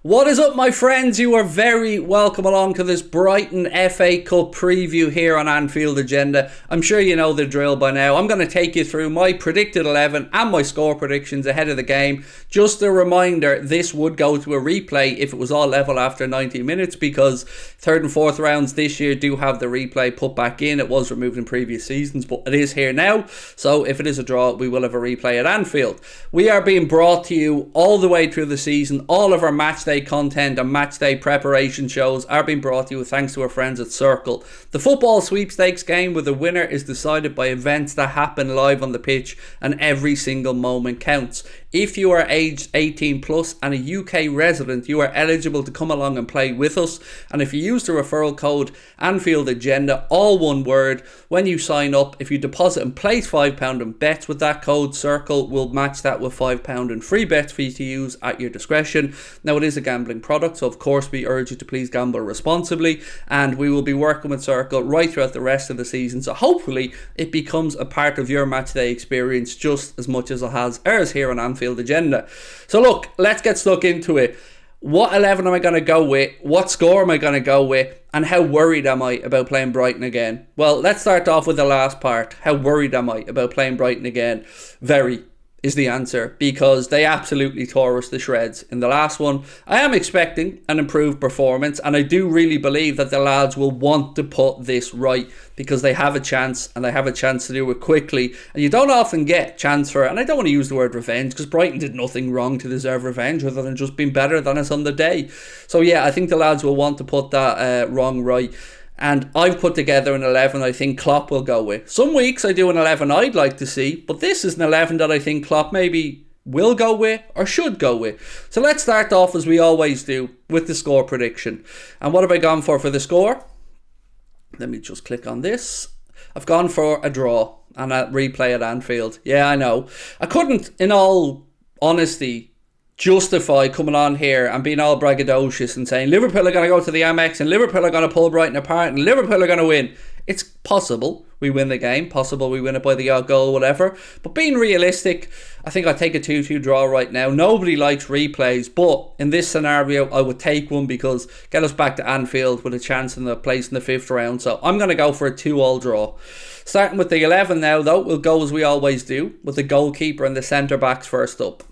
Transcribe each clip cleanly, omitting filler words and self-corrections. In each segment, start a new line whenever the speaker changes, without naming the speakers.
What is up, my friends? You are very welcome along to this Brighton FA Cup preview here on Anfield Agenda. I'm sure you know the drill by now. I'm going to take you through my predicted 11 and my score predictions ahead of the game. Just a reminder, this would go to a replay if it was all level after 90 minutes, because third and fourth rounds this year do have the replay put back in. It was removed in previous seasons, but it is here now. So if it is a draw, we will have a replay at Anfield. We are being brought to you all the way through the season. All of our match day content and match day preparation shows are being brought to you thanks to our friends at Circl. The football sweepstakes game where the winner is decided by events that happen live on the pitch, and every single moment counts. If you are aged 18 plus and a UK resident, you are eligible to come along and play with us. And if you use the referral code anfieldagenda, all one word, when you sign up, if you deposit and place £5 in bets with that code, Circl will match that with £5 in free bets for you to use at your discretion. Now, it is a gambling product, so of course we urge you to please gamble responsibly, and we will be working with Circl right throughout the rest of the season, so hopefully it becomes a part of your matchday experience just as much as it has ours here on Anfield Agenda. So look, let's get stuck into it. What 11 am I going to go with? What score am I going to go with? And how worried am I about playing Brighton again? Well, let's start off with the last part. How worried am I about playing Brighton again? Very is the answer, because they absolutely tore us to shreds in the last one. I am expecting an improved performance, and I do really believe that the lads will want to put this right, because they have a chance, and they have a chance to do it quickly, and you don't often get chance for it. And I don't want to use the word revenge, because Brighton did nothing wrong to deserve revenge other than just being better than us on the day. So yeah, I think the lads will want to put that wrong right. And I've put together an 11 I think Klopp will go with. Some weeks I do an 11 I'd like to see, but this is an 11 that I think Klopp maybe will go with or should go with. So let's start off, as we always do, with the score prediction. And what have I gone for the score? Let me just click on this. I've gone for a draw and a replay at Anfield. Yeah, I know. I couldn't, in all honesty, justify coming on here and being all braggadocious and saying Liverpool are going to go to the Amex and Liverpool are going to pull Brighton apart and Liverpool are going to win. It's possible we win the game, possible we win it by the odd goal, whatever. But being realistic, I think I'd take a 2-2 draw right now. Nobody likes replays, but in this scenario, I would take one, because get us back to Anfield with a chance in the place in the 5th round. So I'm going to go for a 2-2 draw. Starting with the 11 now, though, we'll go as we always do, with the goalkeeper and the centre-backs first up.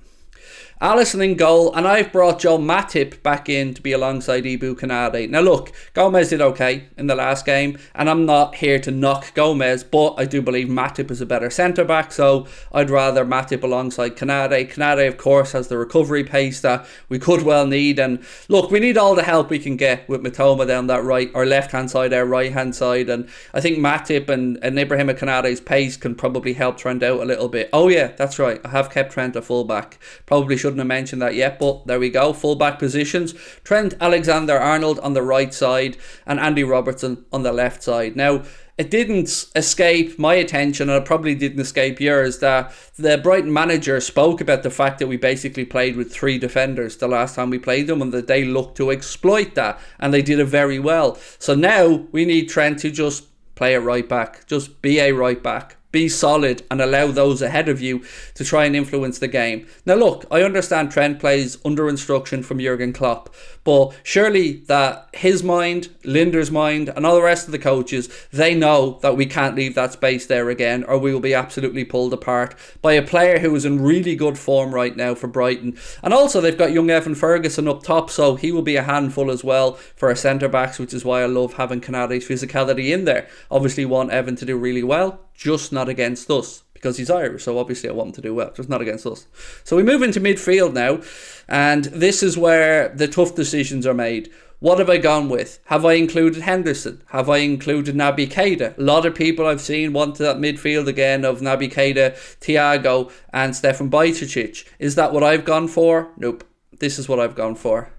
Alisson in goal, and I've brought Joe Matip back in to be alongside Ibou Konate. Now look, Gomez did okay in the last game, and I'm not here to knock Gomez, but I do believe Matip is a better centre-back, so I'd rather Matip alongside Konate. Konate, of course, has the recovery pace that we could well need, and look, we need all the help we can get with Mitoma down that right, or left-hand side, our right-hand side, and I think Matip and Ibrahim Konate's pace can probably help Trent out a little bit. Oh yeah, that's right, I have kept Trent a full-back. Probably shouldn't have mentioned that yet, but there we go. Full-back positions. Trent Alexander-Arnold on the right side and Andy Robertson on the left side. Now, it didn't escape my attention, and it probably didn't escape yours, that the Brighton manager spoke about the fact that we basically played with 3 defenders the last time we played them, and that they looked to exploit that, and they did it very well. So now we need Trent to just play a right back, just be a right back. Be solid and allow those ahead of you to try and influence the game. Now look, I understand Trent plays under instruction from Jurgen Klopp, but surely that his mind, Linder's mind, and all the rest of the coaches, they know that we can't leave that space there again, or we will be absolutely pulled apart by a player who is in really good form right now for Brighton. And also they've got young Evan Ferguson up top, so he will be a handful as well for our centre-backs, which is why I love having Konate's physicality in there. Obviously want Evan to do really well, just not against us, because he's Irish, so obviously I want him to do well, just not against us. So we move into midfield now, and this is where the tough decisions are made. What have I gone with? Have I included Henderson? Have I included Naby Keita? A lot of people I've seen want that midfield again of Naby Keita, Thiago and Stefan Bajcetic. Is that what I've gone for? Nope. This is what I've gone for.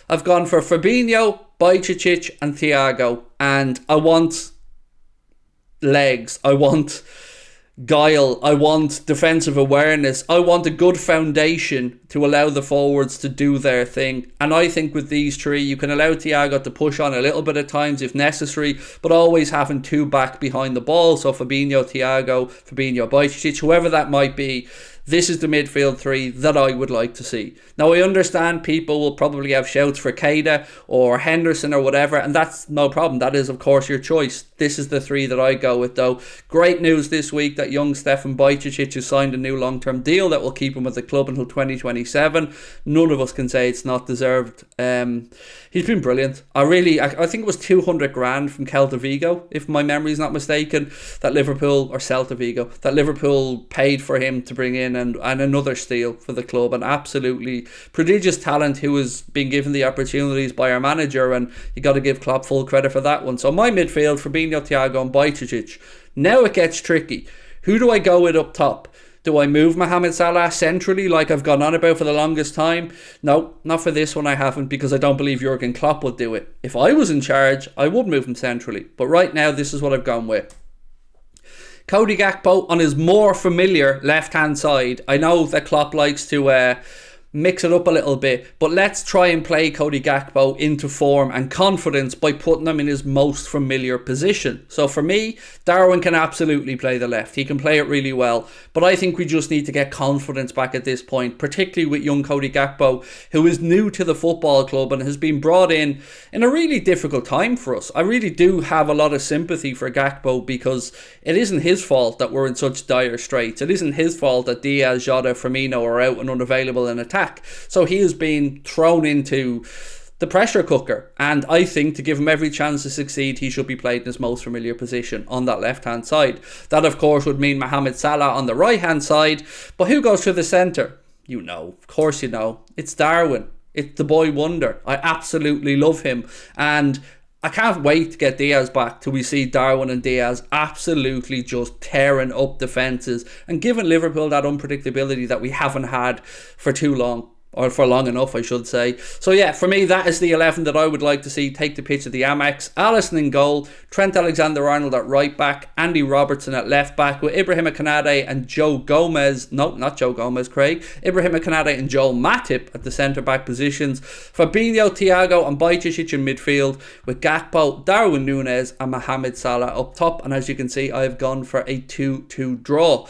I've gone for Fabinho, Bajcetic and Thiago, and I want legs, I want guile, I want defensive awareness, I want a good foundation to allow the forwards to do their thing. And I think with these three, you can allow Thiago to push on a little bit at times if necessary, but always having two back behind the ball. So Fabinho, Thiago, Fabinho, Bajcetic, whoever that might be. This is the midfield three that I would like to see. Now, I understand people will probably have shouts for Keita or Henderson or whatever, and that's no problem. That is, of course, your choice. This is the three that I go with, though. Great news this week that young Stefan Bajcetic has signed a new long-term deal that will keep him with the club until 2027. None of us can say it's not deserved. He's been brilliant. I think it was 200 grand from Celta Vigo, if my memory is not mistaken, that Liverpool, or Celta Vigo, that Liverpool paid for him to bring in, and another steal for the club. An absolutely prodigious talent who has been given the opportunities by our manager, and you got to give Klopp full credit for that one. So my midfield, Fabinho, Thiago and Bajcetic. Now it gets tricky. Who do I go with up top? Do I move Mohamed Salah centrally like I've gone on about for the longest time? No, not for this one I haven't, because I don't believe Jurgen Klopp would do it. If I was in charge, I would move him centrally. But right now, this is what I've gone with. Cody Gakpo on his more familiar left-hand side. I know that Klopp likes to mix it up a little bit, but let's try and play Cody Gakpo into form and confidence by putting him in his most familiar position. So for me, Darwin can absolutely play the left. He can play it really well, but I think we just need to get confidence back at this point, particularly with young Cody Gakpo, who is new to the football club and has been brought in a really difficult time for us. I really do have a lot of sympathy for Gakpo, because it isn't his fault that we're in such dire straits. It isn't his fault that Diaz, Jota, Firmino are out and unavailable in attack. So he has been thrown into the pressure cooker, and I think to give him every chance to succeed, he should be played in his most familiar position on that left hand side. That of course would mean Mohamed Salah on the right hand side, but who goes to the centre? You know, of course you know, it's Darwin. It's the boy wonder. I absolutely love him, and I can't wait to get Diaz back till we see Darwin and Diaz absolutely just tearing up defences and giving Liverpool that unpredictability that we haven't had for too long. Or for long enough, I should say. So yeah, for me, that is the 11 that I would like to see take the pitch at the Amex. Alisson in goal, Trent Alexander-Arnold at right back, Andy Robertson at left back, with Ibrahima Konate and Joe Gomez, no, not Joe Gomez, Craig, Ibrahima Konate and Joel Matip at the centre back positions, Fabinho, Thiago and Bajcetic in midfield, with Gakpo, Darwin Núñez and Mohamed Salah up top. And as you can see, I've gone for a 2-2 draw.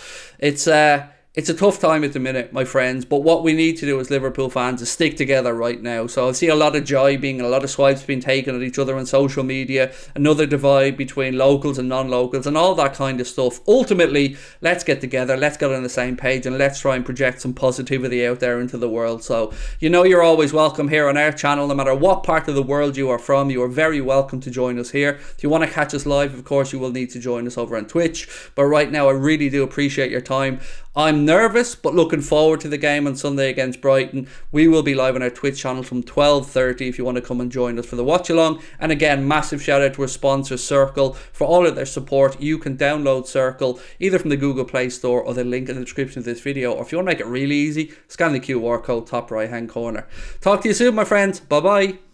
It's a tough time at the minute, my friends, but what we need to do as Liverpool fans is stick together right now. So I see a lot of jibing, a lot of swipes being taken at each other on social media, another divide between locals and non-locals and all that kind of stuff. Ultimately, let's get together, let's get on the same page, and let's try and project some positivity out there into the world. So, you know, you're always welcome here on our channel, no matter what part of the world you are from. You are very welcome to join us here. If you want to catch us live, of course, you will need to join us over on Twitch. But right now, I really do appreciate your time. I'm nervous, but looking forward to the game on Sunday against Brighton. We will be live on our Twitch channel from 12:30 if you want to come and join us for the watch along. And again, massive shout out to our sponsor Circl for all of their support. You can download Circl either from the Google Play Store or the link in the description of this video. Or if you want to make it really easy, scan the QR code top right hand corner. Talk to you soon, my friends. Bye bye.